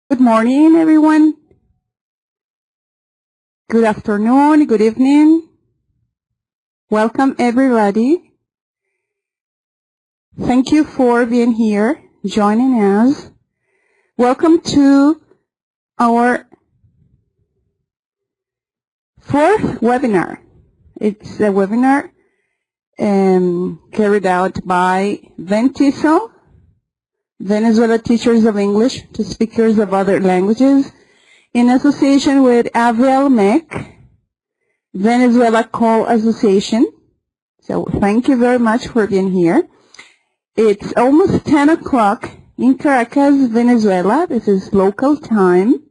Good morning, everyone. Good afternoon, good evening. Welcome, everybody. Thank you for being here, joining us. Welcome to our fourth webinar. It's a webinar carried out by VenTESOL, Venezuela Teachers of English to Speakers of Other Languages, in association with AVEALMEC, Venezuela Call Association. So thank you very much for being here. It's almost 10 o'clock in Caracas, Venezuela. This is local time.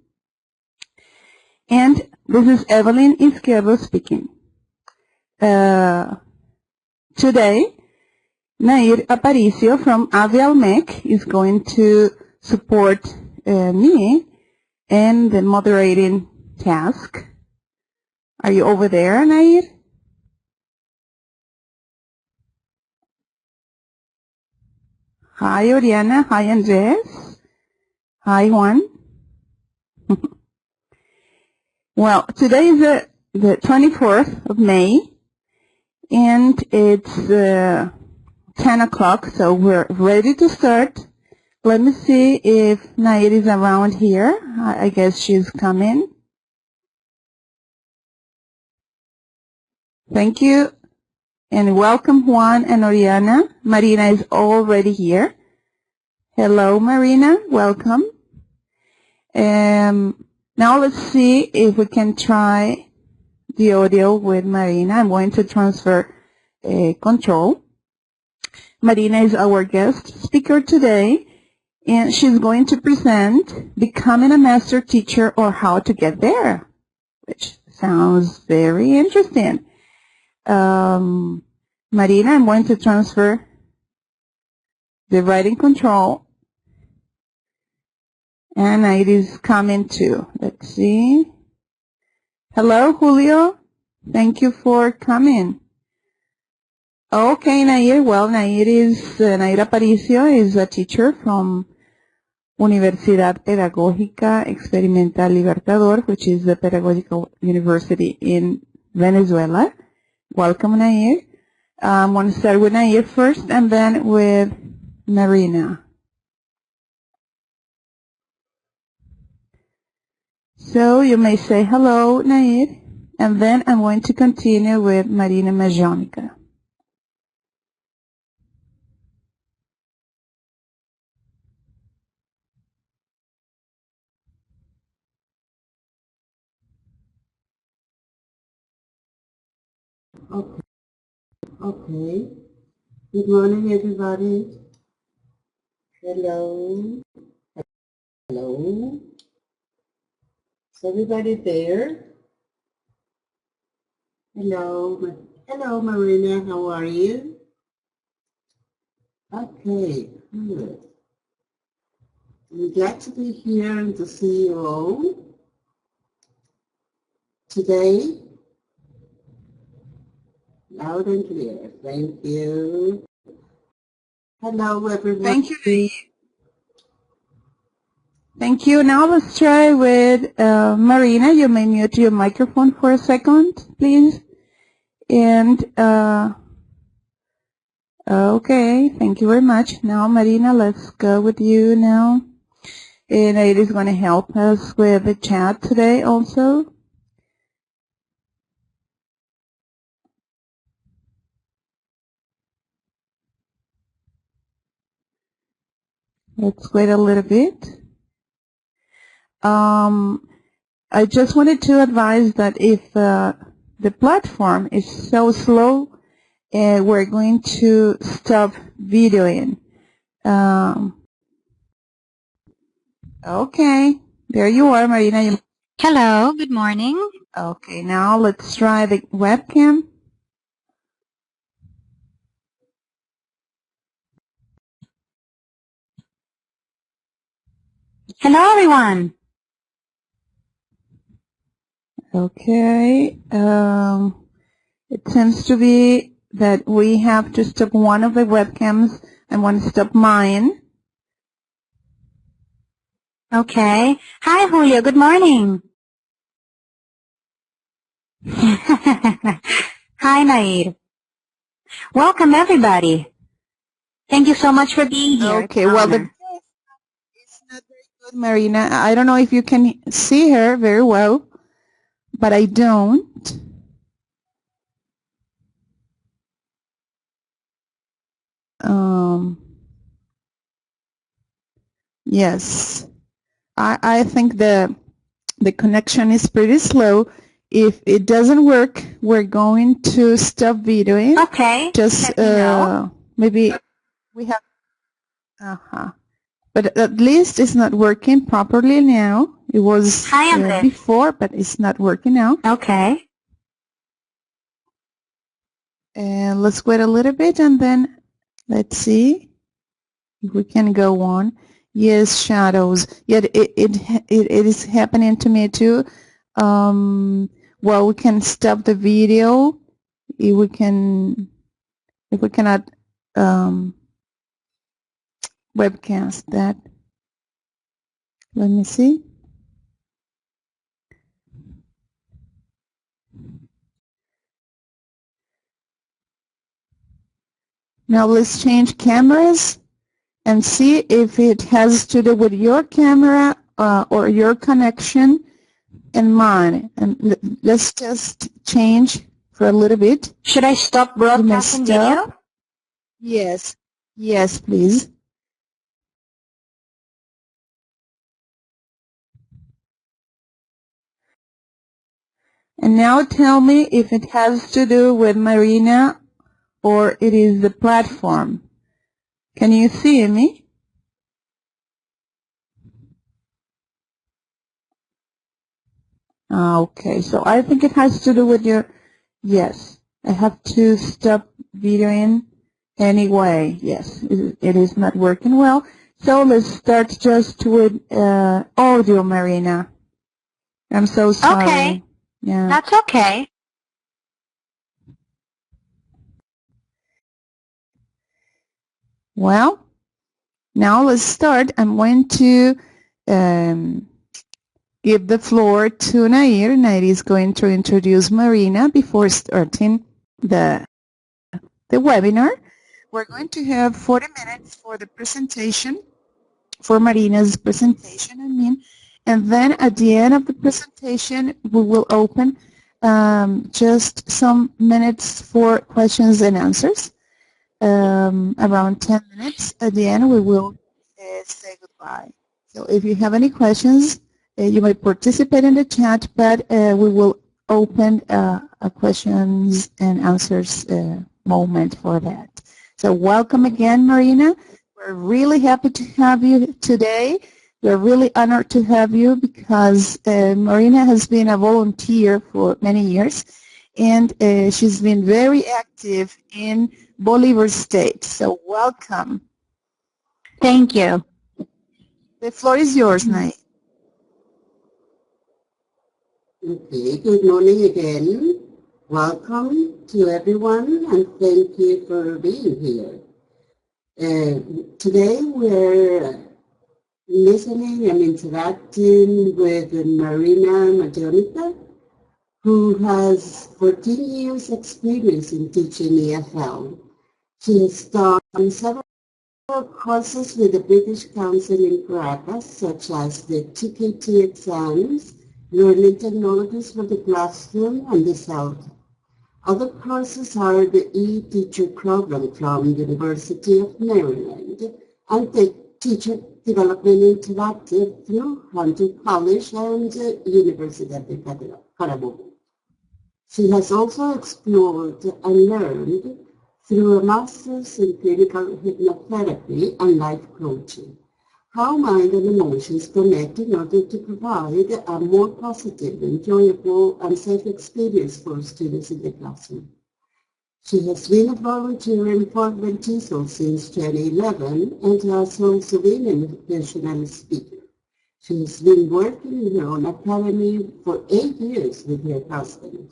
And this is Evelyn Izquierdo speaking. Today, Nair Aparicio from AVEALMEC is going to support me in the moderating task. Are you over there, Nair? Hi, Oriana. Hi, Andres. Hi, Juan. Well, today is the 24th of May, and it's 10 o'clock, so we're ready to start. Let me see if Nair is around here. I guess she's coming. Thank you, and welcome Juan and Oriana. Marina is already here. Hello, Marina. Welcome. Now let's see if we can try the audio with Marina. I'm going to transfer control. Marina is our guest speaker today, and she's going to present Becoming a Master Teacher or How to Get There, which sounds very interesting. Marina, I'm going to transfer the writing control, and it is coming too. Let's see. Hello, Julio. Thank you for coming. Okay, Nair. Well, Nair Aparicio is a teacher from Universidad Pedagógica Experimental Libertador, which is the pedagogical university in Venezuela. Welcome, Nair. I'm going to start with Nair first and then with Marina. So you may say hello, Nair, and then I'm going to continue with Marina Majonica. Okay. Good morning, everybody. Hello. Hello. Is everybody there? Hello. Hello, Marina. How are you? Okay. Good. I'm glad to be here and to see you all today. Loud and clear. Thank you. Hello, everyone. Thank you, Nair. Thank you. Now let's try with Marina. You may mute your microphone for a second, please. And okay, thank you very much. Now, Marina, let's go with you now. And it is going to help us with the chat today also. Let's wait a little bit. I just wanted to advise that if the platform is so slow, we're going to stop videoing. Okay, there you are, Marina. Hello, good morning. Okay, now let's try the webcam. Hello, everyone. Okay, it seems to be that we have to stop one of the webcams. I want to stop mine. Okay. Hi, Julio. Good morning. Hi, Nair. Welcome, everybody. Thank you so much for being here. Okay, well, the it's not very good, Marina. I don't know if you can see her very well, but I don't. Yes, I think the connection is pretty slow. If it doesn't work, we're going to stop videoing. Okay. Just Let me know. maybe we have. But at least it's not working properly now. It was before, but it's not working now. Okay. And let's wait a little bit, and then let's see if we can go on. Yes, shadows. Yet it is happening to me too. Well, we can stop the video if we cannot webcast that. Let me see. Now let's change cameras and see if it has to do with your camera or your connection and mine. And let's just change for a little bit. Should I stop broadcasting video? Yes. Yes, please. And now tell me if it has to do with Marina or it is the platform. Can you see me? Okay, so I think it has to do with your, yes, I have to stop videoing anyway. Yes, it is not working well. So let's start just with audio, Marina. I'm so sorry. Okay. Yeah. That's okay. Well, now let's start. I'm going to give the floor to Nair. Nair is going to introduce Marina before starting the webinar. We're going to have 40 minutes for the presentation, for Marina's presentation, I mean, and then at the end of the presentation, we will open just some minutes for questions and answers. Around 10 minutes. At the end, we will say goodbye. So if you have any questions, you may participate in the chat, but we will open a questions and answers moment for that. So welcome again, Marina. We're really happy to have you today. We're really honored to have you because Marina has been a volunteer for many years, and she's been very active in Bolívar State. So welcome. Thank you. The floor is yours, Nay. Okay, good morning again. Welcome to everyone and thank you for being here. Today we're listening and interacting with Marina Majonica, who has 14 years experience in teaching EFL. She has taught several courses with the British Council in Caracas, such as the TKT exams, Learning Technologies for the Classroom, and the CELTA. Other courses are the e-teacher program from University of Maryland and the Teacher Development Interactive through Hunter College and University of Carabobo. She has also explored and learned through a master's in clinical hypnotherapy and life coaching, how mind and emotions connect in order to provide a more positive, enjoyable, and safe experience for students in the classroom. She has been a volunteer for VenTESOL since 2011 and has also been an international speaker. She has been working in her own academy for 8 years with her husband.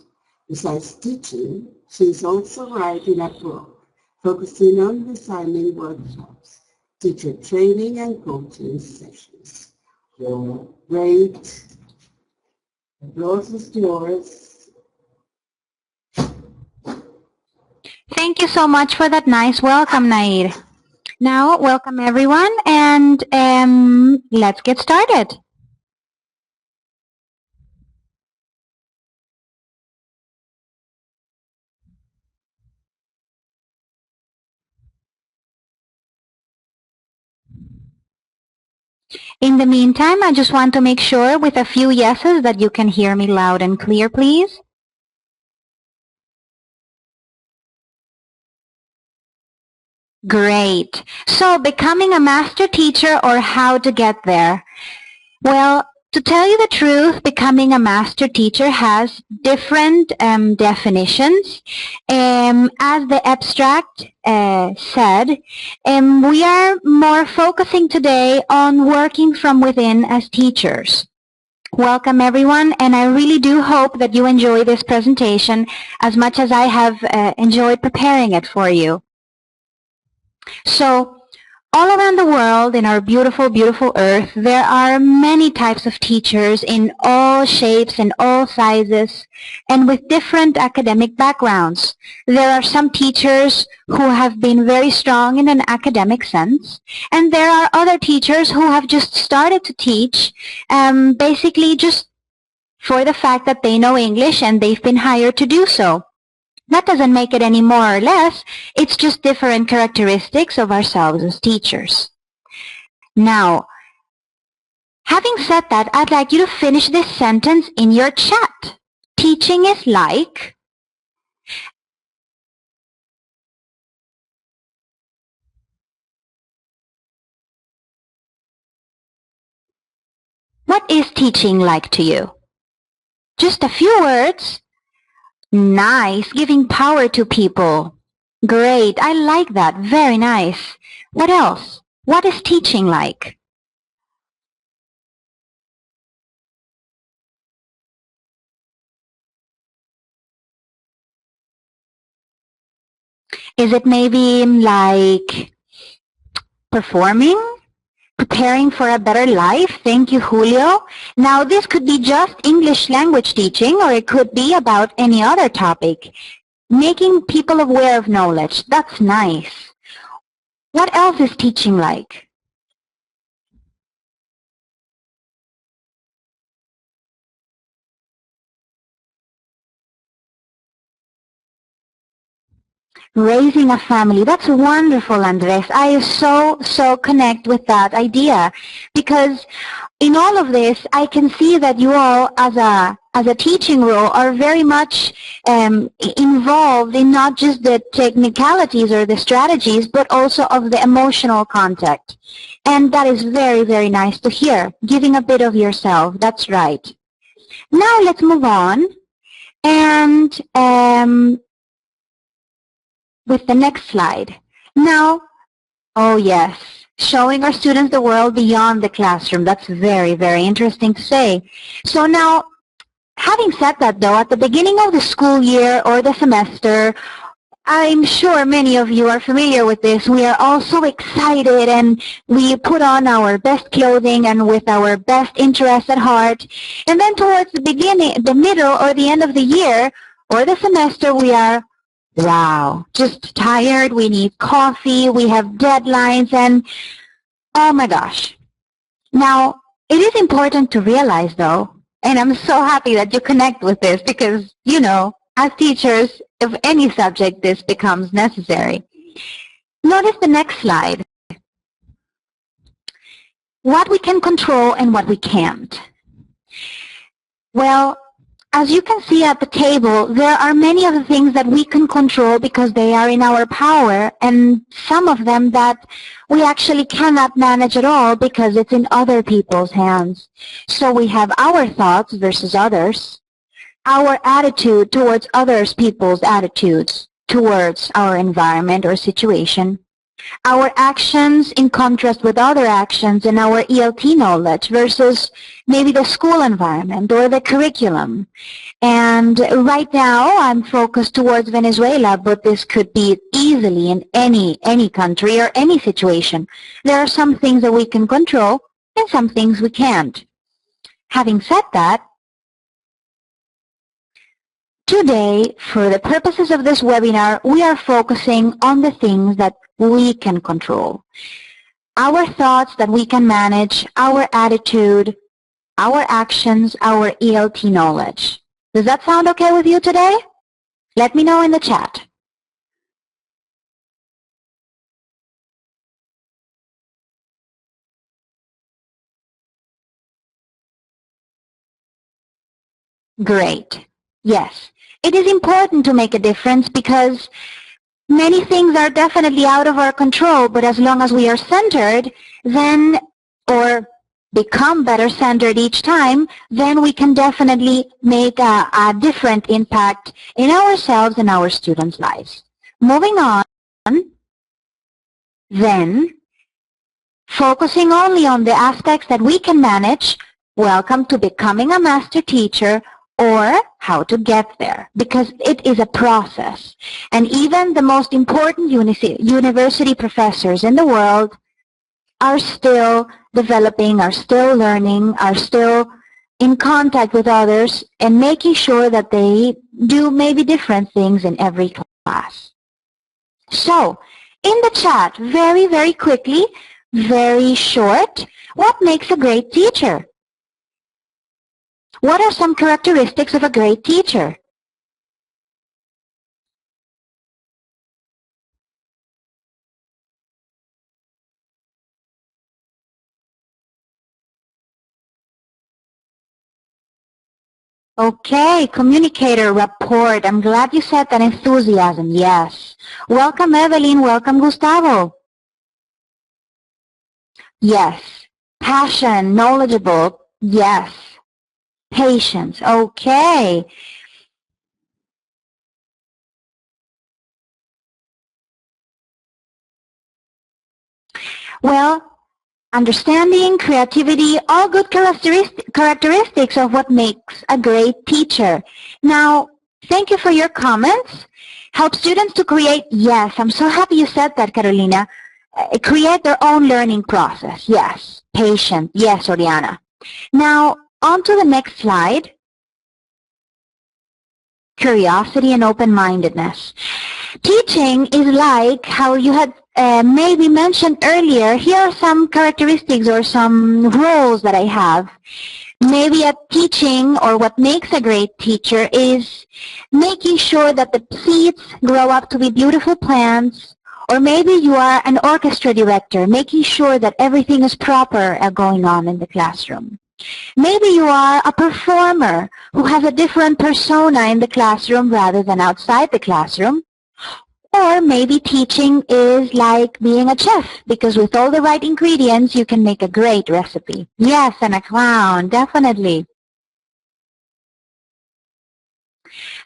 Besides teaching, she is also writing a book focusing on designing workshops, teacher training, and coaching sessions. Great. The floor is yours. Thank you so much for that nice welcome, Nair. Now, welcome everyone, and let's get started. In the meantime, I just want to make sure with a few yeses that you can hear me loud and clear, please. Great. So, becoming a master teacher, or how to get there? Well, to tell you the truth, becoming a master teacher has different definitions. As the abstract said, we are more focusing today on working from within as teachers. Welcome everyone, and I really do hope that you enjoy this presentation as much as I have enjoyed preparing it for you. So, all around the world, in our beautiful, beautiful earth, there are many types of teachers in all shapes and all sizes, and with different academic backgrounds. There are some teachers who have been very strong in an academic sense, and there are other teachers who have just started to teach, basically just for the fact that they know English and they've been hired to do so. That doesn't make it any more or less. It's just different characteristics of ourselves as teachers. Now, having said that, I'd like you to finish this sentence in your chat. Teaching is like... What is teaching like to you? Just a few words. Nice, giving power to people. Great, I like that. Very nice. What else? What is teaching like? Is it maybe like performing? Preparing for a better life? Thank you, Julio. Now, this could be just English language teaching, or it could be about any other topic. Making people aware of knowledge. That's nice. What else is teaching like? Raising a family. That's wonderful, Andres. I so connect with that idea, because in all of this, I can see that you all, as a teaching role, are very much involved in not just the technicalities or the strategies, but also of the emotional contact. And that is very, very nice to hear. Giving a bit of yourself. That's right. Now let's move on. And with the next slide. Now, oh yes, showing our students the world beyond the classroom. That's very, very interesting to say. So now, having said that though, at the beginning of the school year or the semester, I'm sure many of you are familiar with this. We are all so excited and we put on our best clothing and with our best interests at heart. And then towards the beginning, the middle or the end of the year or the semester, we are, wow, just tired, we need coffee, we have deadlines, and oh my gosh. Now, it is important to realize though, and I'm so happy that you connect with this because, you know, as teachers of any subject, this becomes necessary. Notice the next slide. What we can control and what we can't. Well, as you can see at the table, there are many of the things that we can control because they are in our power, and some of them that we actually cannot manage at all because it's in other people's hands. So we have our thoughts versus others, our attitude towards others people's attitudes towards our environment or situation, our actions in contrast with other actions, and our ELT knowledge versus maybe the school environment or the curriculum. And right now I'm focused towards Venezuela, but this could be easily in any country or any situation. There are some things that we can control and some things we can't. Having said that, today, for the purposes of this webinar, we are focusing on the things that we can control. Our thoughts that we can manage, our attitude, our actions, our ELT knowledge. Does that sound okay with you today? Let me know in the chat. Great. Yes, it is important to make a difference because many things are definitely out of our control, but as long as we are centered, then, or become better centered each time, then we can definitely make a different impact in ourselves and our students' lives. Moving on, then, focusing only on the aspects that we can manage, welcome to becoming a master teacher, or how to get there, because it is a process. And even the most important university professors in the world are still developing, are still learning, are still in contact with others, and making sure that they do maybe different things in every class. So, in the chat, very, very quickly, very short, what makes a great teacher? What are some characteristics of a great teacher? Okay, communicator, rapport. I'm glad you said that. Enthusiasm, yes. Welcome, Evelyn. Welcome, Gustavo. Yes. Passion, knowledgeable, yes. Patience, okay. Well, understanding, creativity, all good characteristics of what makes a great teacher. Now, thank you for your comments. Help students to create, yes, I'm so happy you said that, Carolina. Create their own learning process, yes. Patient, yes, Oriana. Now, on to the next slide. Curiosity and open-mindedness. Teaching is like how you had maybe mentioned earlier. Here are some characteristics or some roles that I have. Maybe a teaching, or what makes a great teacher, is making sure that the seeds grow up to be beautiful plants. Or maybe you are an orchestra director, making sure that everything is proper going on in the classroom. Maybe you are a performer who has a different persona in the classroom rather than outside the classroom. Or maybe teaching is like being a chef, because with all the right ingredients, you can make a great recipe. Yes, and a clown, definitely.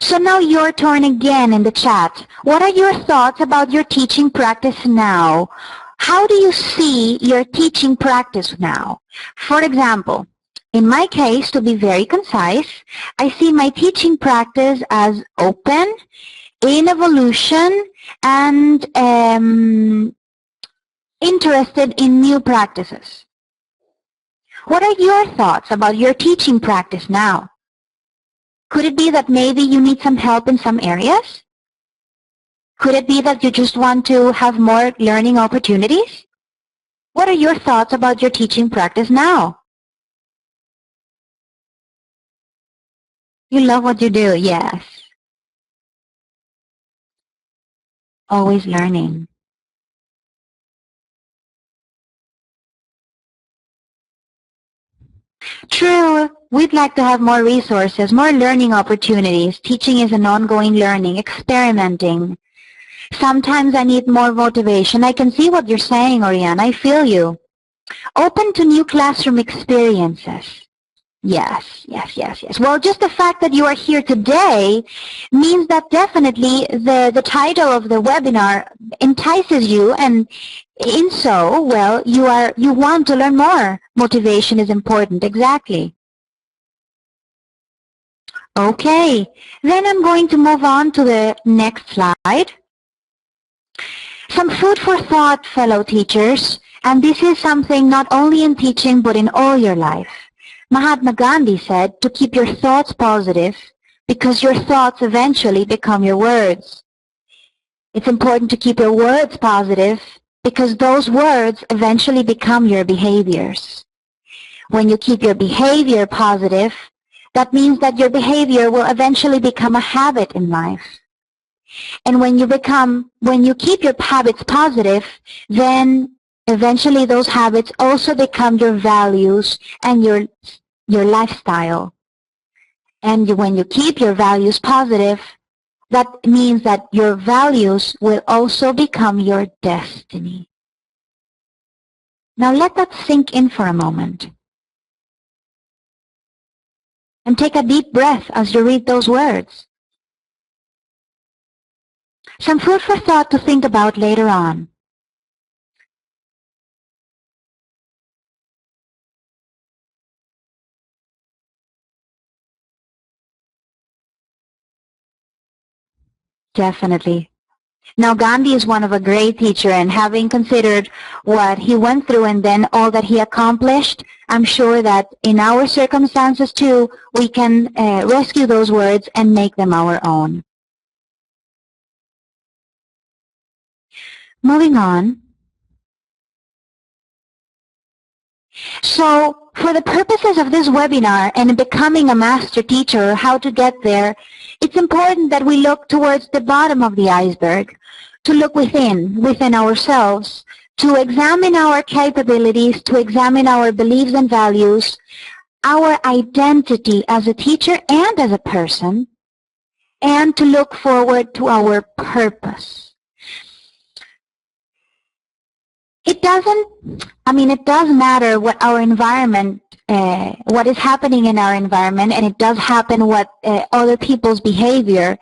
So now your turn again in the chat. What are your thoughts about your teaching practice now? How do you see your teaching practice now? For example, in my case, to be very concise, I see my teaching practice as open, in evolution, and interested in new practices. What are your thoughts about your teaching practice now? Could it be that maybe you need some help in some areas? Could it be that you just want to have more learning opportunities? What are your thoughts about your teaching practice now? You love what you do, yes. Always learning. True. We'd like to have more resources, more learning opportunities. Teaching is an ongoing learning, experimenting. Sometimes I need more motivation. I can see what you're saying, Oriana. I feel you. Open to new classroom experiences. Yes, yes, yes, yes. Well, just the fact that you are here today means that definitely the title of the webinar entices you, and in so, well, you want to learn more. Motivation is important, exactly. Okay, then I'm going to move on to the next slide. Some food for thought, fellow teachers. And this is something not only in teaching but in all your life. Mahatma Gandhi said to keep your thoughts positive because your thoughts eventually become your words. It's important to keep your words positive because those words eventually become your behaviors. When you keep your behavior positive, that means that your behavior will eventually become a habit in life. And when you keep your habits positive, then eventually those habits also become your values and your lifestyle. And when you keep your values positive, that means that your values will also become your destiny. Now let that sink in for a moment. And take a deep breath as you read those words. Some food for thought to think about later on. Definitely. Now, Gandhi is one of a great teacher, and having considered what he went through and then all that he accomplished, I'm sure that in our circumstances too, we can rescue those words and make them our own. Moving on. So, for the purposes of this webinar and becoming a master teacher, how to get there, it's important that we look towards the bottom of the iceberg, to look within ourselves, to examine our capabilities, to examine our beliefs and values, our identity as a teacher and as a person, and to look forward to our purpose. It does matter what our environment, what is happening in our environment, and it does happen what other people's behavior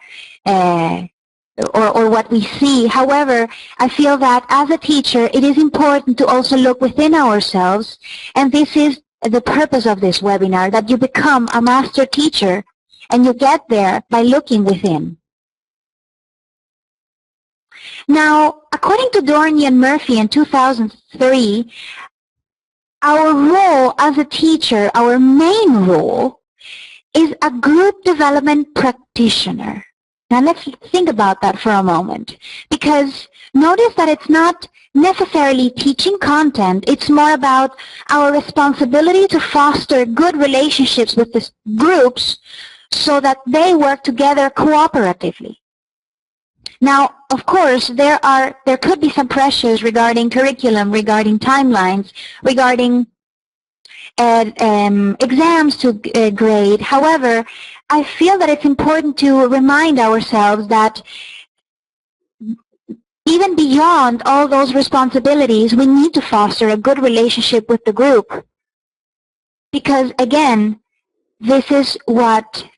or what we see. However, I feel that as a teacher, it is important to also look within ourselves, and this is the purpose of this webinar, that you become a master teacher, and you get there by looking within. Now, according to Dorney and Murphy in 2003, our role as a teacher, our main role, is a group development practitioner. Now, let's think about that for a moment, because notice that it's not necessarily teaching content. It's more about our responsibility to foster good relationships with the groups so that they work together cooperatively. Now, of course, there could be some pressures regarding curriculum, regarding timelines, regarding exams to grade. However, I feel that it's important to remind ourselves that even beyond all those responsibilities, we need to foster a good relationship with the group. Because, again, this is what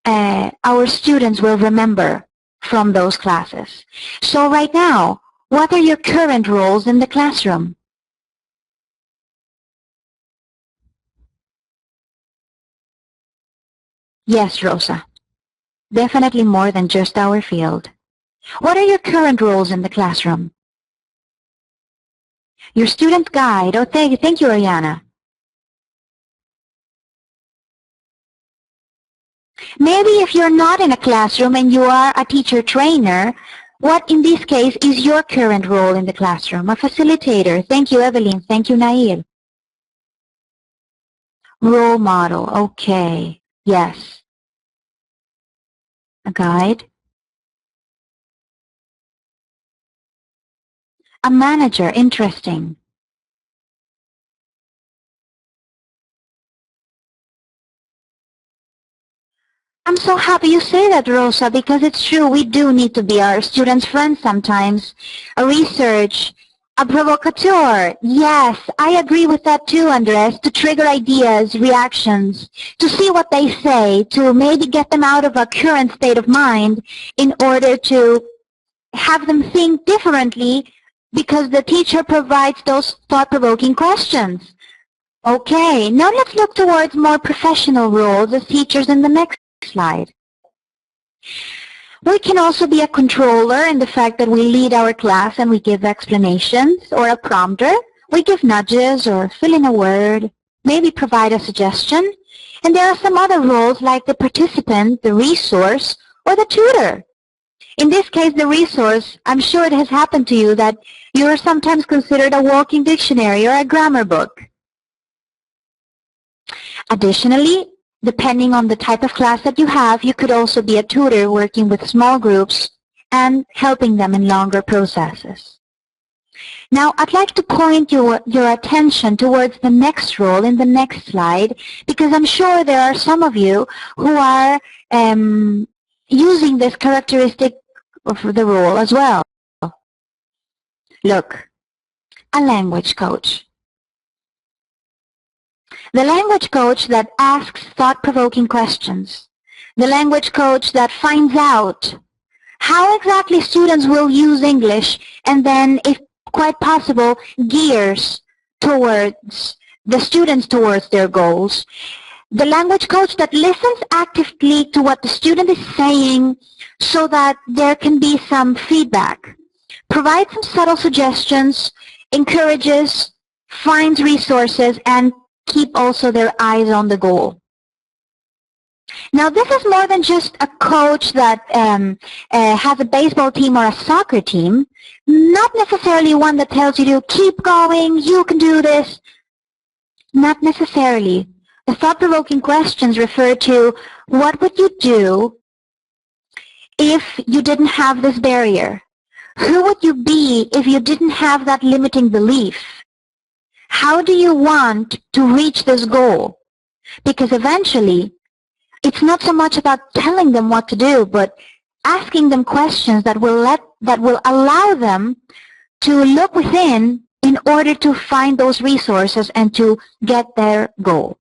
our students will remember from those classes. So right now, what are your current roles in the classroom? Yes, Rosa. Definitely more than just our field. What are your current roles in the classroom? Your student guide. Oh, thank you, Ariana. Maybe if you're not in a classroom and you are a teacher trainer, what in this case is your current role in the classroom? A facilitator. Thank you, Evelyn. Thank you, Nair. Role model. Okay. Yes. A guide. A manager. Interesting. I'm so happy you say that, Rosa, because it's true. We do need to be our students' friends sometimes. A research, a provocateur. Yes, I agree with that too, Andres, to trigger ideas, reactions, to see what they say, to maybe get them out of a current state of mind in order to have them think differently because the teacher provides those thought-provoking questions. Okay, now let's look towards more professional roles as teachers in the next slide. We can also be a controller in the fact that we lead our class and we give explanations, or a prompter. We give nudges or fill in a word, maybe provide a suggestion. And there are some other roles like the participant, the resource, or the tutor. In this case, the resource, I'm sure it has happened to you that you are sometimes considered a walking dictionary or a grammar book. Additionally, depending on the type of class that you have, you could also be a tutor working with small groups and helping them in longer processes. Now, I'd like to point your attention towards the next role in the next slide, because I'm sure there are some of you who are using this characteristic of the role as well. Look, a language coach. The language coach that asks thought-provoking questions. The language coach that finds out how exactly students will use English and then, if quite possible, gears towards the students towards their goals. The language coach that listens actively to what the student is saying so that there can be some feedback, provides some subtle suggestions, encourages, finds resources, and keep also their eyes on the goal. Now, this is more than just a coach that has a baseball team or a soccer team, not necessarily one that tells you to keep going, you can do this. Not necessarily. The thought-provoking questions refer to what would you do if you didn't have this barrier? Who would you be if you didn't have that limiting belief? How do you want to reach this goal? Because eventually, it's not so much about telling them what to do, but asking them questions that will allow them to look within in order to find those resources and to get their goal.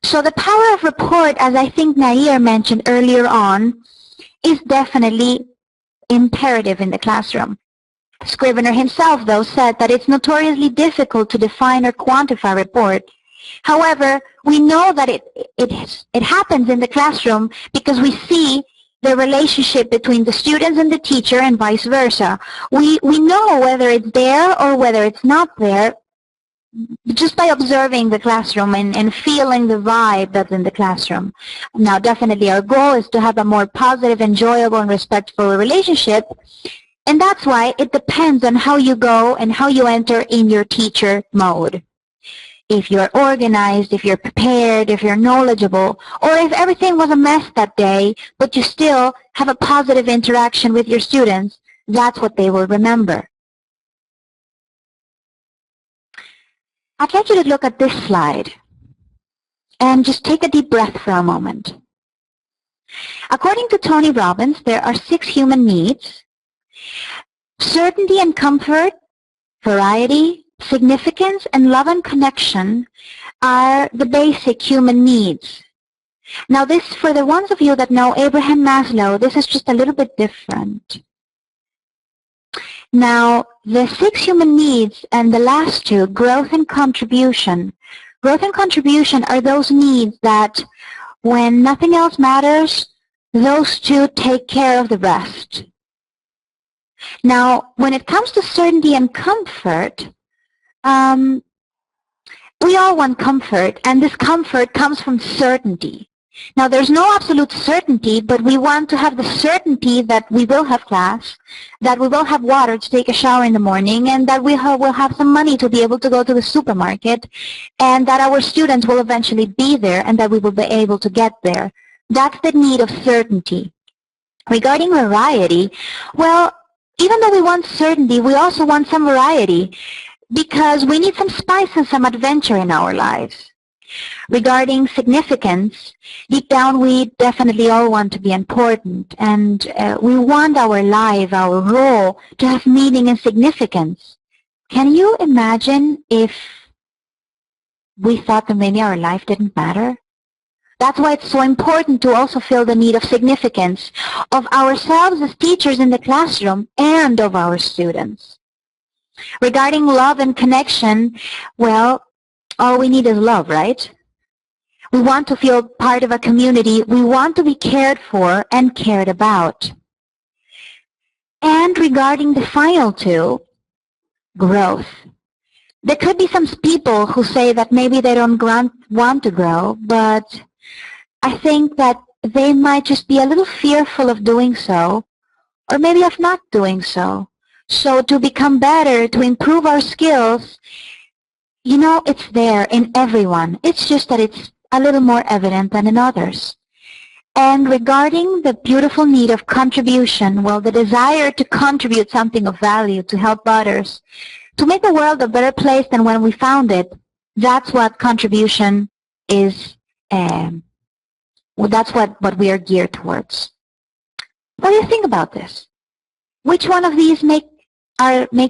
So the power of rapport, as I think Nair mentioned earlier on, is definitely imperative in the classroom. Scrivener himself, though, said that it's notoriously difficult to define or quantify rapport. However, we know that it happens in the classroom because we see the relationship between the students and the teacher and vice versa. We know whether it's there or whether it's not there just by observing the classroom and feeling the vibe that's in the classroom. Now, definitely our goal is to have a more positive, enjoyable, and respectful relationship. And that's why it depends on how you go and how you enter in your teacher mode. If you're organized, if you're prepared, if you're knowledgeable, or if everything was a mess that day, but you still have a positive interaction with your students, that's what they will remember. I'd like you to look at this slide and just take a deep breath for a moment. According to Tony Robbins, there are 6 human needs: certainty and comfort, variety, significance, and love and connection are the basic human needs. Now this, for the ones of you that know Abraham Maslow, this is just a little bit different. Now, the 6 human needs and the last 2, growth and contribution. Growth and contribution are those needs that when nothing else matters, those 2 take care of the rest. Now, when it comes to certainty and comfort, we all want comfort, and this comfort comes from certainty. Now, there's no absolute certainty, but we want to have the certainty that we will have class, that we will have water to take a shower in the morning, and that we will have some money to be able to go to the supermarket, and that our students will eventually be there, and that we will be able to get there. That's the need of certainty. Regarding variety, well, even though we want certainty, we also want some variety, because we need some spice and some adventure in our lives. Regarding significance, deep down we definitely all want to be important, and we want our life, our role, to have meaning and significance. Can you imagine if we thought that maybe our life didn't matter? That's why it's so important to also feel the need of significance of ourselves as teachers in the classroom and of our students. Regarding love and connection, well, all we need is love, right? We want to feel part of a community. We want to be cared for and cared about. And regarding the final 2, growth. There could be some people who say that maybe they don't want to grow, but I think that they might just be a little fearful of doing so, or maybe of not doing so. So to become better, to improve our skills, you know, it's there in everyone. It's just that it's a little more evident than in others. And regarding the beautiful need of contribution, well, the desire to contribute something of value, to help others, to make the world a better place than when we found it, that's what contribution is, well, that's what we are geared towards. What do you think about this? Which one of these make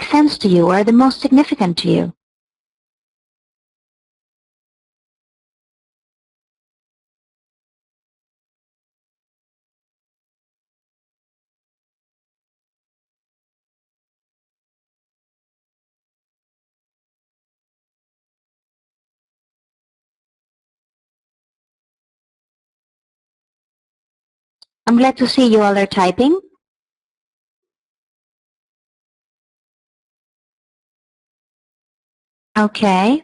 sense to you, or are the most significant to you? I'm glad to see you all are typing. Okay.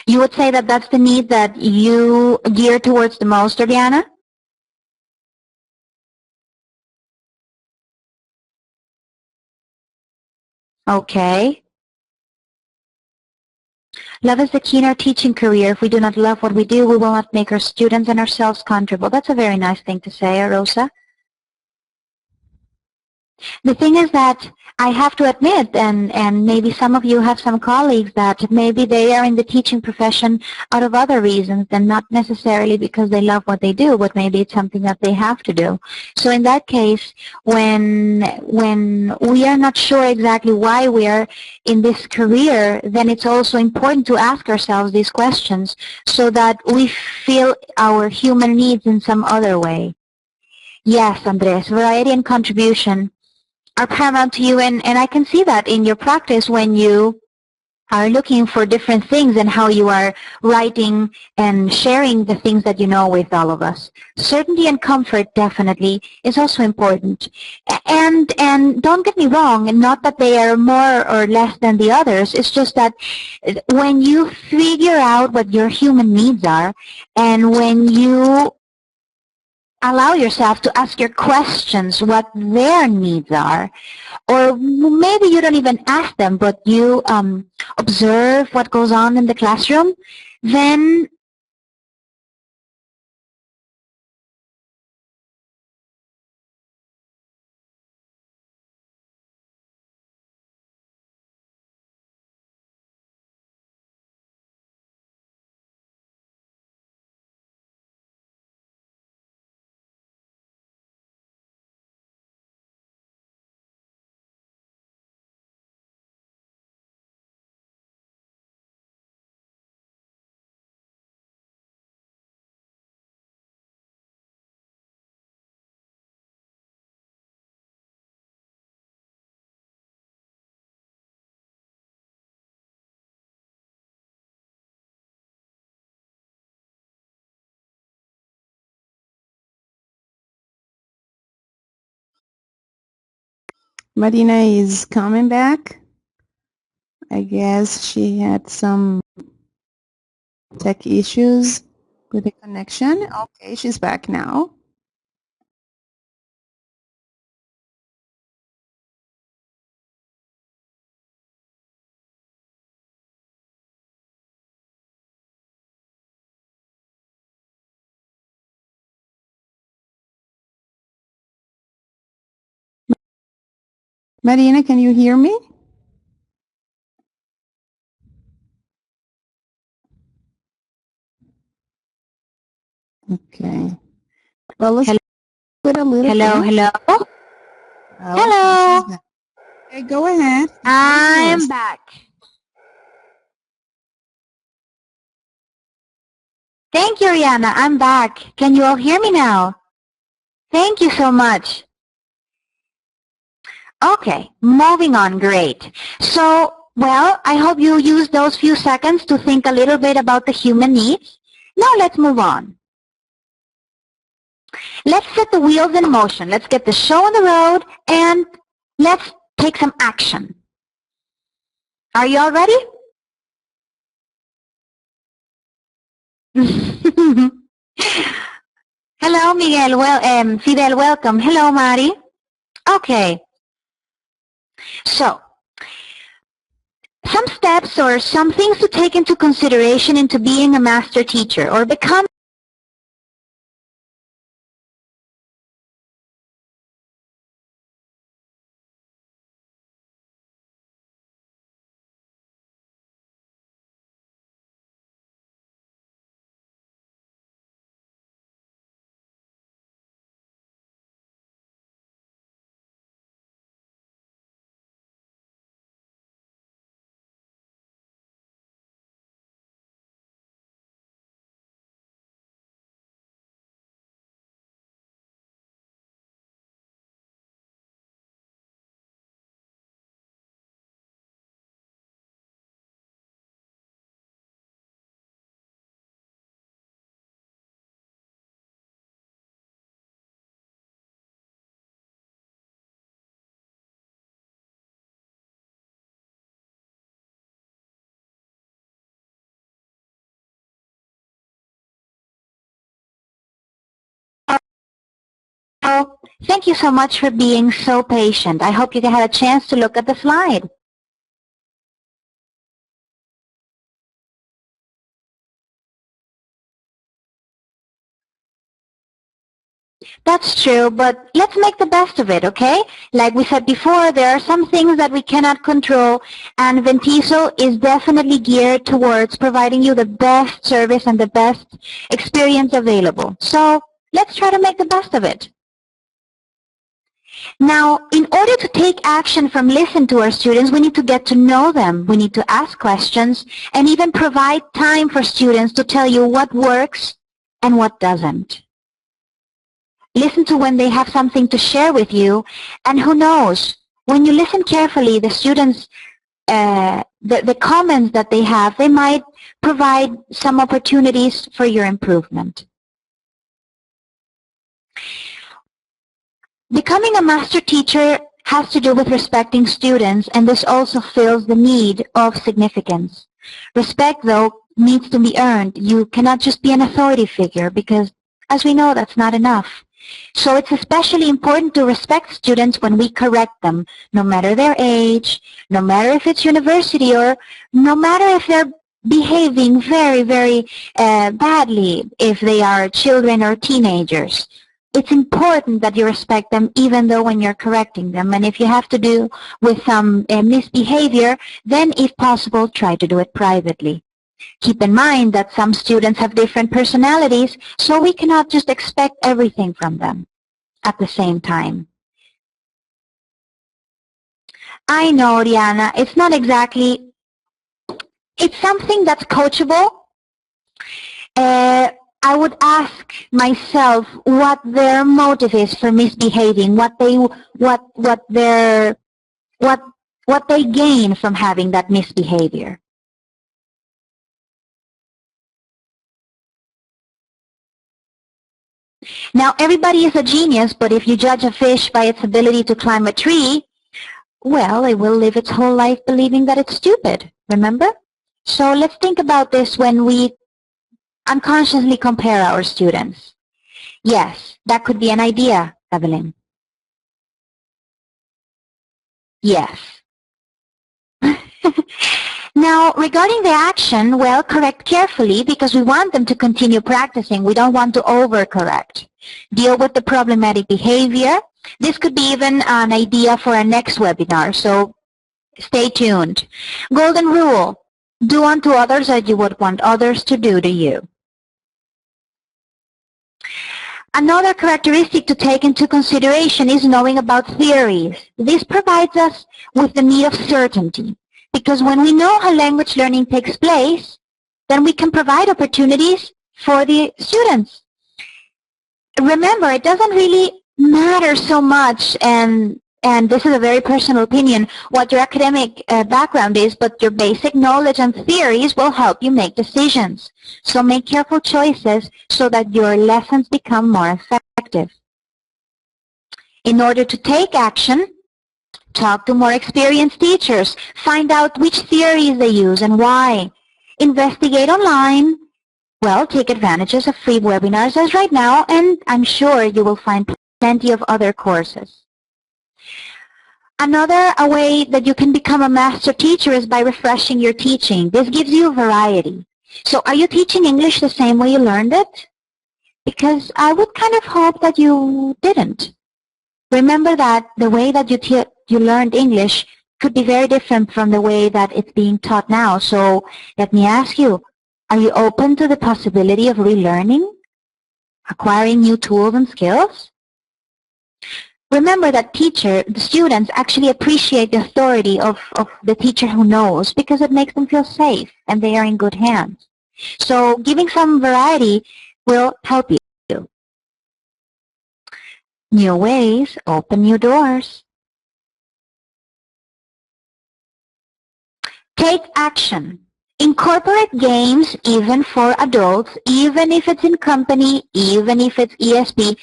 You would say that that's the need that you gear towards the most, Oriana? Okay. Love is the key in our teaching career. If we do not love what we do, we will not make our students and ourselves comfortable. That's a very nice thing to say, Rosa. The thing is that I have to admit, and maybe some of you have some colleagues that maybe they are in the teaching profession out of other reasons and not necessarily because they love what they do, but maybe it's something that they have to do. So in that case, when we are not sure exactly why we are in this career, then it's also important to ask ourselves these questions so that we feel our human needs in some other way. Yes, Andres, variety and contribution are paramount to you, and I can see that in your practice when you are looking for different things and how you are writing and sharing the things that you know with all of us. Certainty and comfort definitely is also important. And don't get me wrong, not that they are more or less than the others, it's just that when you figure out what your human needs are and when you allow yourself to ask your questions what their needs are, or maybe you don't even ask them, but you observe what goes on in the classroom, then Marina is coming back. I guess she had some tech issues with the connection. Okay, she's back now. Marina, can you hear me? Okay. Well, let's put a little hello, bit. hello. Oh, Hello. Okay, go ahead. I'm back. Thank you, Rihanna. I'm back. Can you all hear me now? Thank you so much. Okay, moving on. Great. So, well, I hope you use those few seconds to think a little bit about the human needs. Now let's move on. Let's set the wheels in motion. Let's get the show on the road and let's take some action. Are you all ready? Hello, Miguel. Well, Fidel, welcome. Hello, Mari. Okay. So, some steps or some things to take into consideration into being a master teacher or becoming Oh, thank you so much for being so patient. I hope you had a chance to look at the slide. That's true, but let's make the best of it, okay? Like we said before, there are some things that we cannot control, and VenTESOL is definitely geared towards providing you the best service and the best experience available. So let's try to make the best of it. Now, in order to take action from listen to our students, we need to get to know them. We need to ask questions and even provide time for students to tell you what works and what doesn't. Listen to when they have something to share with you, and who knows, when you listen carefully, the students, the comments that they have, they might provide some opportunities for your improvement. Becoming a master teacher has to do with respecting students, and this also fills the need of significance. Respect, though, needs to be earned. You cannot just be an authority figure because, as we know, that's not enough. So it's especially important to respect students when we correct them, no matter their age, no matter if it's university, or no matter if they're behaving very, very badly, if they are children or teenagers. It's important that you respect them even though when you're correcting them. And if you have to do with some misbehavior, then if possible, try to do it privately. Keep in mind that some students have different personalities, so we cannot just expect everything from them at the same time. I know, Diana, it's not exactly, it's something that's coachable. I would ask myself what their motive is for misbehaving, what they gain from having that misbehavior. Now, everybody is a genius, but if you judge a fish by its ability to climb a tree, well, it will live its whole life believing that it's stupid, remember? So let's think about this when we unconsciously compare our students. Yes, that could be an idea, Evelyn. Yes. Now, regarding the action, well, correct carefully because we want them to continue practicing. We don't want to overcorrect. Deal with the problematic behavior. This could be even an idea for our next webinar, so stay tuned. Golden rule, do unto others as you would want others to do to you. Another characteristic to take into consideration is knowing about theories. This provides us with the need of certainty, because when we know how language learning takes place, then we can provide opportunities for the students. Remember, it doesn't really matter so much, and this is a very personal opinion, what your academic background is, but your basic knowledge and theories will help you make decisions. So make careful choices so that your lessons become more effective. In order to take action, Talk to more experienced teachers. Find out which theories they use and why. Investigate online. Well, take advantages of free webinars as right now, and I'm sure you will find plenty of other courses. Another way that you can become a master teacher is by refreshing your teaching. This gives you variety. So are you teaching English the same way you learned it? Because I would kind of hope that you didn't. Remember that the way that you learned English could be very different from the way that it's being taught now. So let me ask you, are you open to the possibility of relearning, acquiring new tools and skills? Remember that the students actually appreciate the authority of the teacher who knows, because it makes them feel safe and they are in good hands. So giving some variety will help you. New ways open new doors. Take action. Incorporate games even for adults, even if it's in company, even if it's ESP.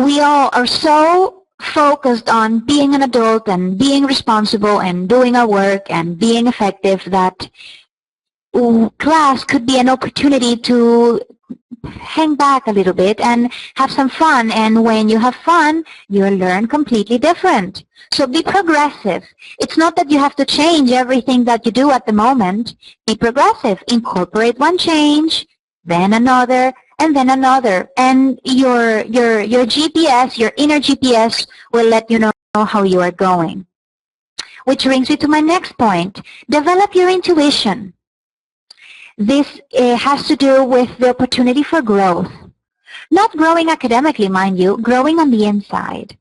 We all are so focused on being an adult and being responsible and doing our work and being effective that class could be an opportunity to hang back a little bit and have some fun. And when you have fun, you'll learn completely different. So be progressive. It's not that you have to change everything that you do at the moment. Be progressive. Incorporate one change, then another, and then another. And your GPS, your inner GPS, will let you know how you are going. Which brings me to my next point. Develop your intuition. This has to do with the opportunity for growth. Not growing academically, mind you, growing on the inside.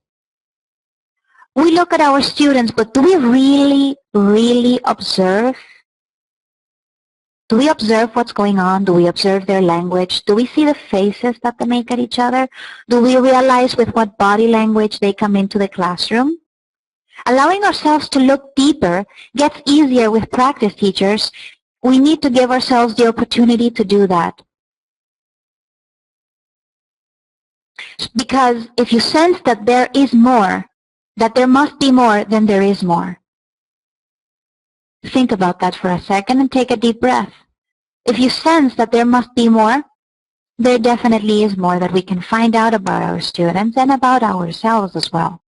We look at our students, but do we really observe? Do we observe what's going on? Do we observe their language? Do we see the faces that they make at each other? Do we realize with what body language they come into the classroom? Allowing ourselves to look deeper gets easier with practice teachers. We need to give ourselves the opportunity to do that. Because if you sense that there is more, that there must be more, then there is more. Think about that for a second and take a deep breath. If you sense that there must be more, there definitely is more that we can find out about our students and about ourselves as well.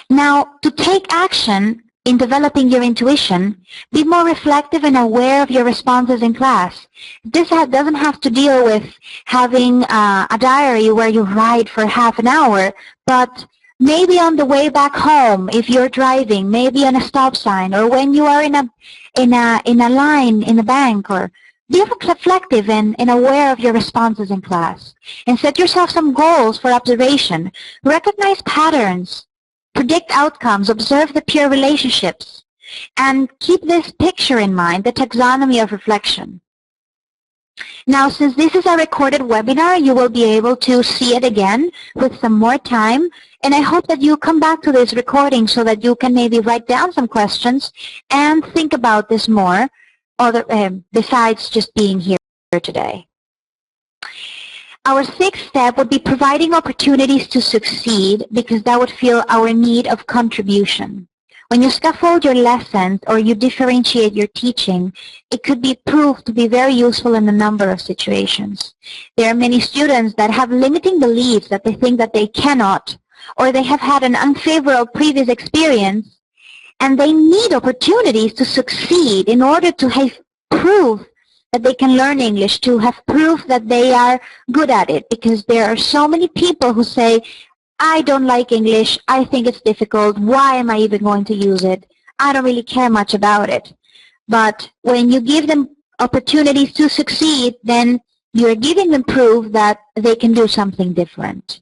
Now, to take action in developing your intuition, be more reflective and aware of your responses in class. This doesn't have to deal with having a diary where you write for half an hour, but maybe on the way back home, if you're driving, maybe on a stop sign, or when you are in a line in the bank, or be reflective and aware of your responses in class. And set yourself some goals for observation. Recognize patterns. Predict outcomes, observe the peer relationships, and keep this picture in mind, the taxonomy of reflection. Now, since this is a recorded webinar, you will be able to see it again with some more time, and I hope that you come back to this recording so that you can maybe write down some questions and think about this more, besides just being here today. Our sixth step would be providing opportunities to succeed, because that would feel our need of contribution. When you scaffold your lessons or you differentiate your teaching, it could be proved to be very useful in a number of situations. There are many students that have limiting beliefs, that they think that they cannot, or they have had an unfavorable previous experience, and they need opportunities to succeed in order to have proof that they can learn English, to have proof that they are good at it, because there are so many people who say, I don't like English, I think it's difficult, why am I even going to use it? I don't really care much about it. But when you give them opportunities to succeed, then you're giving them proof that they can do something different.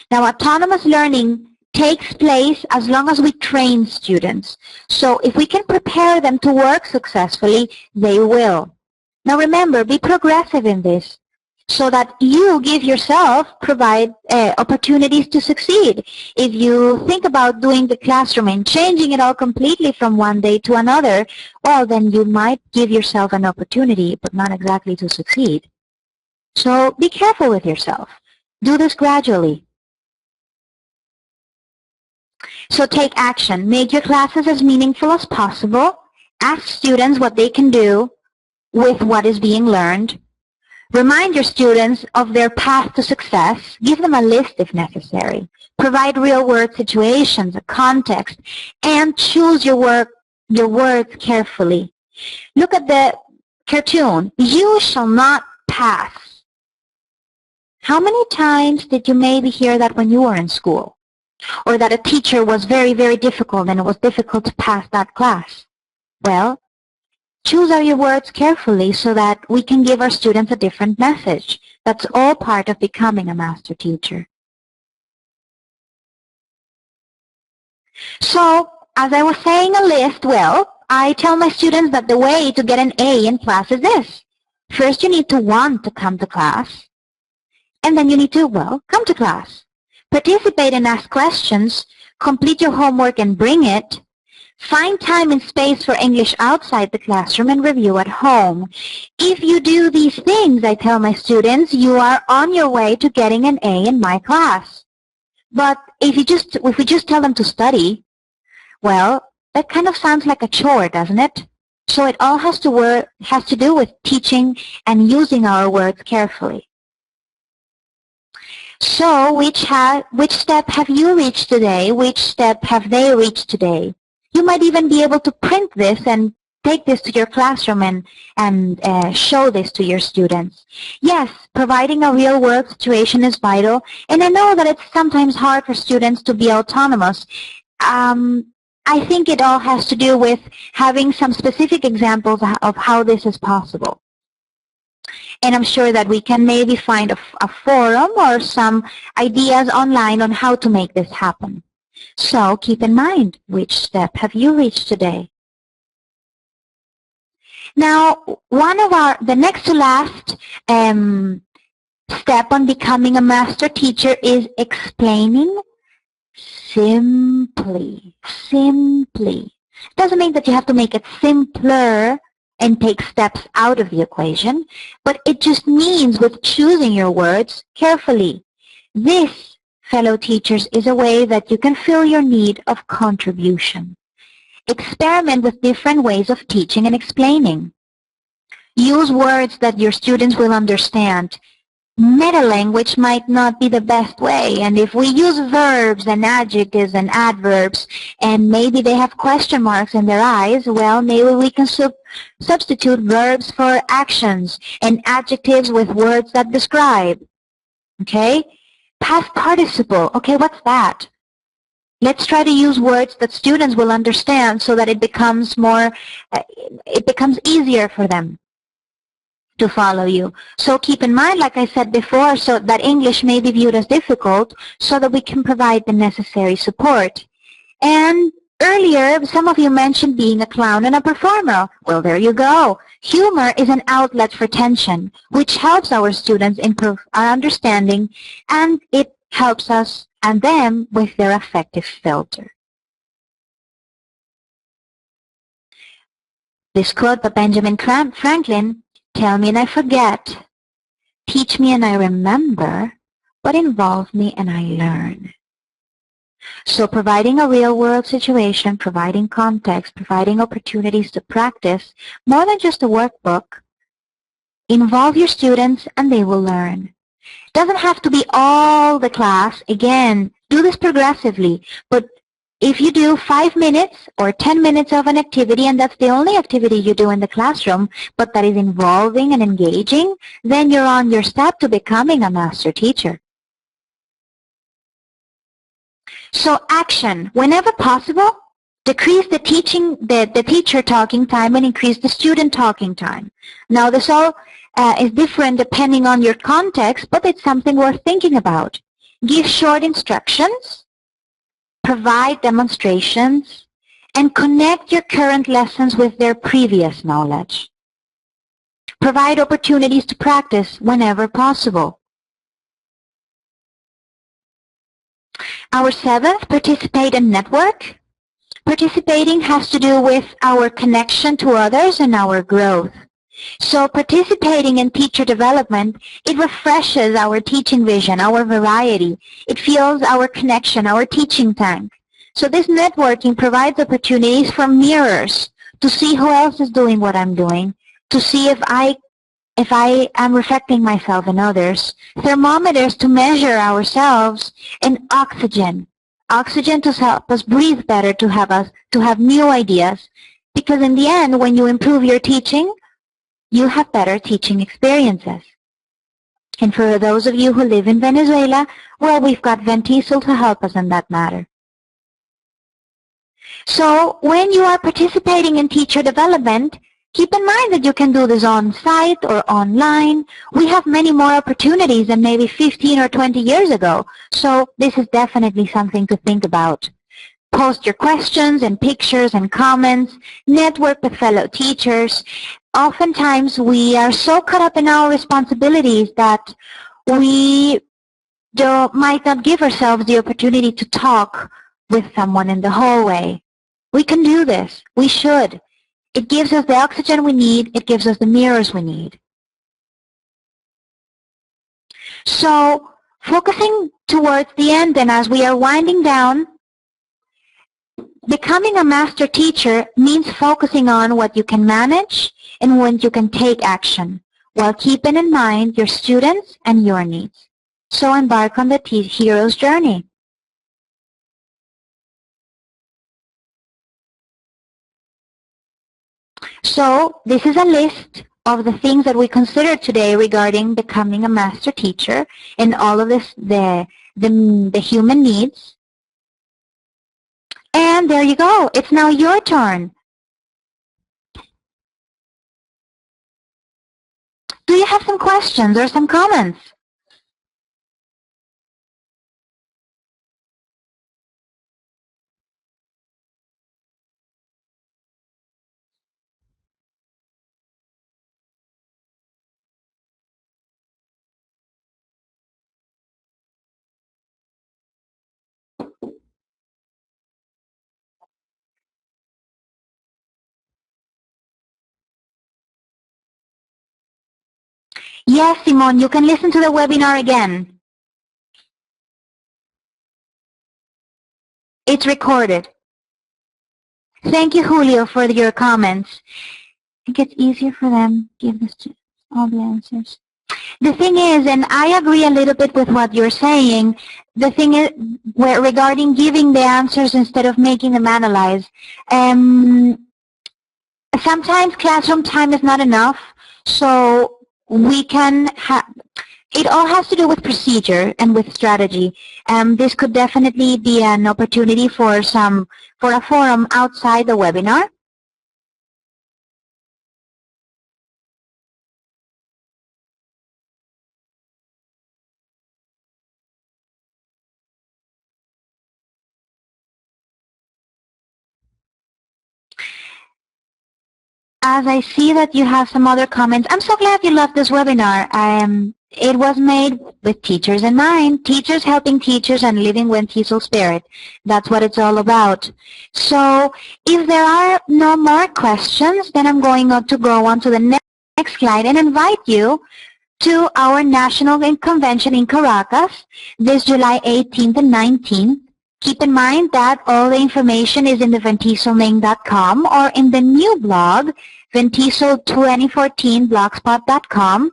Now, autonomous learning takes place as long as we train students. So if we can prepare them to work successfully, they will. Now remember, be progressive in this, so that you give yourself, provide opportunities to succeed. If you think about doing the classroom and changing it all completely from one day to another, well, then you might give yourself an opportunity, but not exactly to succeed. So be careful with yourself. Do this gradually. So take action. Make your classes as meaningful as possible. Ask students what they can do with what is being learned. Remind your students of their path to success. Give them a list if necessary. Provide real-world situations, a context, and choose your words carefully. Look at the cartoon. You shall not pass. How many times did you maybe hear that when you were in school? Or that a teacher was very, very difficult and it was difficult to pass that class? Well, choose your words carefully so that we can give our students a different message. That's all part of becoming a master teacher. So, as I was saying a list, well, I tell my students that the way to get an A in class is this. First, you need to want to come to class. And then you need to, well, come to class. Participate and ask questions. Complete your homework and bring it. Find time and space for English outside the classroom and review at home. If you do these things, I tell my students, you are on your way to getting an A in my class. But if we just tell them to study, well, that kind of sounds like a chore, doesn't it? So it all has to do with teaching and using our words carefully. So which step have you reached today? Which step have they reached today? You might even be able to print this and take this to your classroom and show this to your students. Yes, providing a real-world situation is vital, and I know that it's sometimes hard for students to be autonomous. I think it all has to do with having some specific examples of how this is possible. And I'm sure that we can maybe find a forum or some ideas online on how to make this happen. So keep in mind, which step have you reached today? Now, the next to last step on becoming a master teacher is explaining simply. Simply. Doesn't mean that you have to make it simpler and take steps out of the equation, but it just means with choosing your words carefully. This, fellow teachers, is a way that you can fill your need of contribution. Experiment with different ways of teaching and explaining. Use words that your students will understand. Meta-language might not be the best way, and if we use verbs and adjectives and adverbs, and maybe they have question marks in their eyes, well, maybe we can substitute verbs for actions and adjectives with words that describe. Okay? Past participle. Okay, what's that? Let's try to use words that students will understand so that it becomes easier for them to follow you. So keep in mind, like I said before, so that English may be viewed as difficult so that we can provide the necessary support. And earlier, some of you mentioned being a clown and a performer. Well, there you go. Humor is an outlet for tension, which helps our students improve our understanding, and it helps us and them with their affective filter. This quote by Benjamin Franklin, "Tell me and I forget, teach me and I remember, but involve me and I learn." So providing a real-world situation, providing context, providing opportunities to practice, more than just a workbook, involve your students and they will learn. Doesn't have to be all the class. Again, do this progressively, but if you do 5 minutes or 10 minutes of an activity, and that's the only activity you do in the classroom, but that is involving and engaging, then you're on your step to becoming a master teacher. So action, whenever possible, decrease the teacher talking time and increase the student talking time. Now this all is different depending on your context, but it's something worth thinking about. Give short instructions, provide demonstrations, and connect your current lessons with their previous knowledge. Provide opportunities to practice whenever possible. Our seventh, participate and network. Participating has to do with our connection to others and our growth. So participating in teacher development, it refreshes our teaching vision, our variety. It fuels our connection, our teaching tank. So this networking provides opportunities for mirrors to see who else is doing what I'm doing, to see if I am reflecting myself in others, thermometers to measure ourselves, and oxygen. Oxygen to help us breathe better, to have new ideas. Because in the end, when you improve your teaching, you have better teaching experiences. And for those of you who live in Venezuela, well, we've got VenTESOL to help us in that matter. So when you are participating in teacher development, keep in mind that you can do this on-site or online. We have many more opportunities than maybe 15 or 20 years ago. So this is definitely something to think about. Post your questions and pictures and comments. Network with fellow teachers. Oftentimes we are so caught up in our responsibilities that we might not give ourselves the opportunity to talk with someone in the hallway. We can do this. We should. It gives us the oxygen we need. It gives us the mirrors we need. So focusing towards the end, and as we are winding down, becoming a master teacher means focusing on what you can manage and when you can take action, while keeping in mind your students and your needs. So embark on the hero's journey. So this is a list of the things that we considered today regarding becoming a master teacher and all of this, the human needs. And there you go. It's now your turn. Do you have some questions or some comments? Yes, Simone, you can listen to the webinar again. It's recorded. Thank you, Julio, for your comments. I think it's easier for them to give us all the answers. The thing is, and I agree a little bit with what you're saying, the thing is, regarding giving the answers instead of making them analyze, sometimes classroom time is not enough, so we can have, it all has to do with procedure and with strategy. This could definitely be an opportunity for a forum outside the webinar. As I see that you have some other comments, I'm so glad you loved this webinar. It was made with teachers in mind, teachers helping teachers and living with TESOL spirit. That's what it's all about. So if there are no more questions, then I'm going to go on to the next slide and invite you to our National Convention in Caracas this July 18th and 19th. Keep in mind that all the information is in the VenTESOLName.com or in the new blog, VenTESOL2014blogspot.com.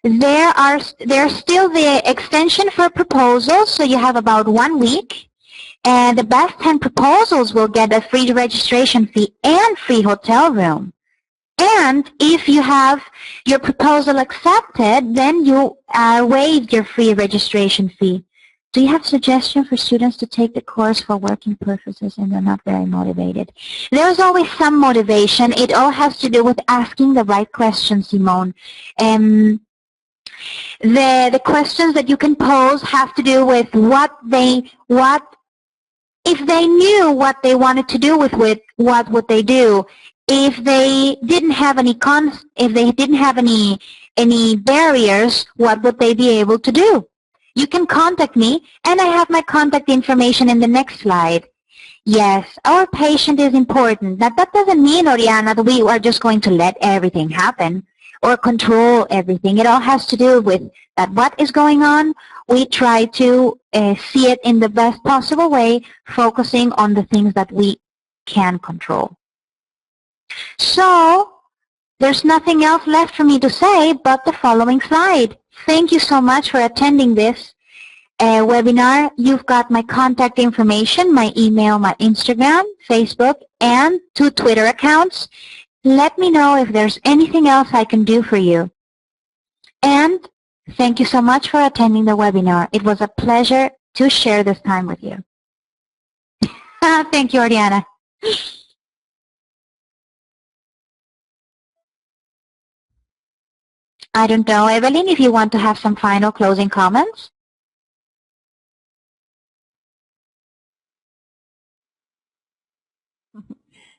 There's still the extension for proposals, so you have about 1 week. And the best 10 proposals will get a free registration fee and free hotel room. And if you have your proposal accepted, then you are waived your free registration fee. Do you have suggestions for students to take the course for working purposes and they're not very motivated? There's always some motivation. It all has to do with asking the right questions, Simone. The questions that you can pose have to do with if they knew what they wanted to do with what would they do? If they didn't have any any barriers, what would they be able to do? You can contact me, and I have my contact information in the next slide. Yes, our patient is important. That doesn't mean, Oriana, that we are just going to let everything happen. or control everything. It all has to do with that what is going on. We try to see it in the best possible way, focusing on the things that we can control. So there's nothing else left for me to say but the following slide. Thank you so much for attending this webinar. You've got my contact information, my email, my Instagram, Facebook, and 2 Twitter accounts. Let me know if there's anything else I can do for you. And thank you so much for attending the webinar. It was a pleasure to share this time with you. Thank you, Oriana. I don't know, Evelyn, if you want to have some final closing comments.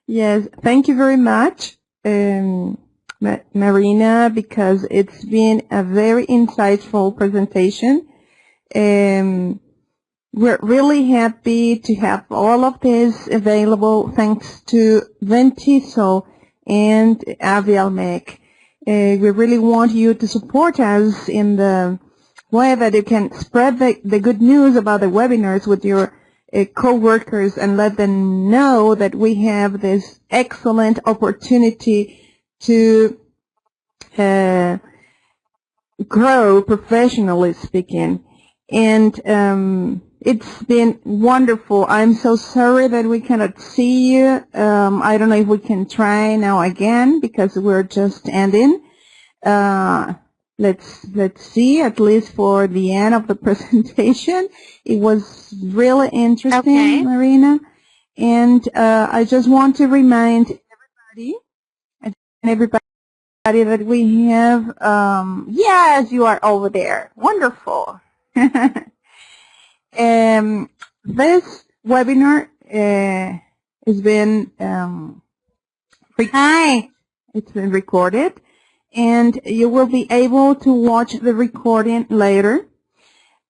Yes, thank you very much, Marina, because it's been a very insightful presentation. We're really happy to have all of this available thanks to VenTESOL and AVEALMEC. We really want you to support us in the way that you can spread the good news about the webinars with your co-workers and let them know that we have this excellent opportunity to grow professionally speaking. And it's been wonderful. I'm so sorry that we cannot see you. I don't know if we can try now again because we're just ending. Let's see, at least for the end of the presentation. It was really interesting, okay, Marina. And I just want to remind everybody that we have, yes, you are over there. Wonderful. This webinar has been it's been recorded, and you will be able to watch the recording later.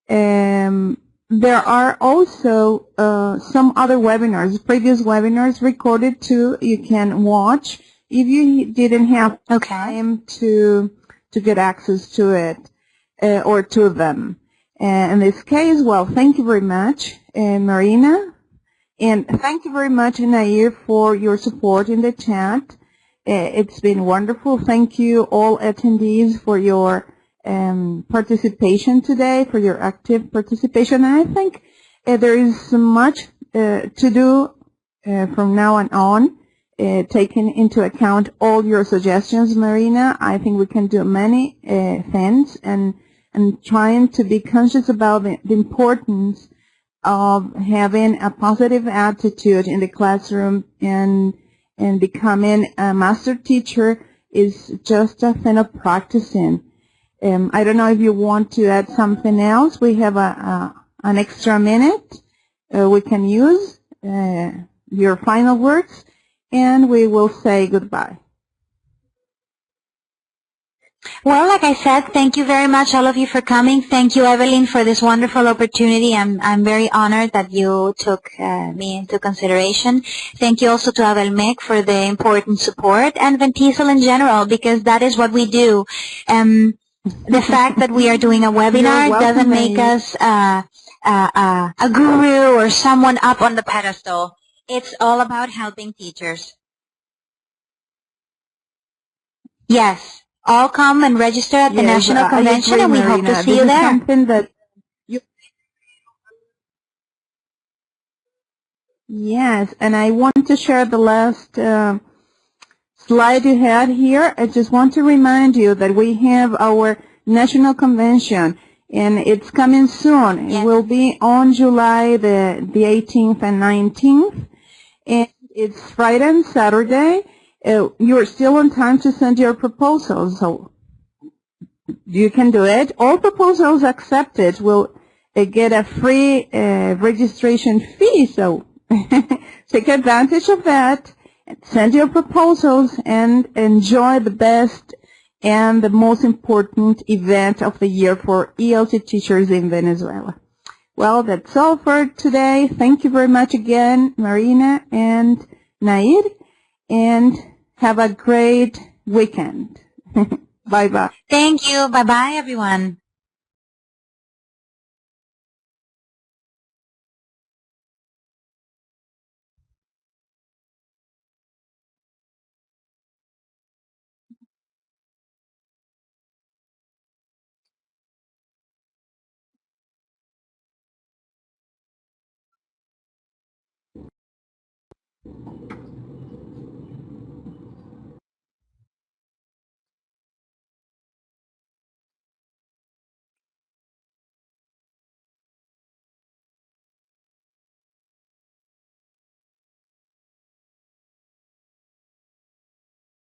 There are also some other webinars, previous webinars recorded too. You can watch if you didn't have time to get access to it or to them. In this case, well, thank you very much, Marina, and thank you very much, Nair, for your support in the chat. It's been wonderful. Thank you, all attendees, for your participation today, for your active participation. And I think there is much to do from now on, taking into account all your suggestions, Marina. I think we can do many things, and trying to be conscious about the importance of having a positive attitude in the classroom and becoming a master teacher is just a thing of practicing. I don't know if you want to add something else. We have an extra minute we can use, your final words, and we will say goodbye. Well, like I said, thank you very much, all of you, for coming. Thank you, Evelyn, for this wonderful opportunity. I'm very honored that you took me into consideration. Thank you also to AVEALMEC for the important support, and VenTESOL in general, because that is what we do. The fact that we are doing a webinar doesn't make us a guru or someone up on the pedestal. It's all about helping teachers. Yes. All come and register at the National Convention, and we hope to see you there. Something that yes, and I want to share the last slide you had here. I just want to remind you that we have our National Convention, and it's coming soon. Yes. It will be on July the 18th and 19th, and it's Friday and Saturday. You're still on time to send your proposals, so you can do it. All proposals accepted will get a free registration fee, so take advantage of that. Send your proposals and enjoy the best and the most important event of the year for ELT teachers in Venezuela. Well, that's all for today. Thank you very much again, Marina and Nair, and have a great weekend. Bye-bye. Thank you. Bye-bye, everyone.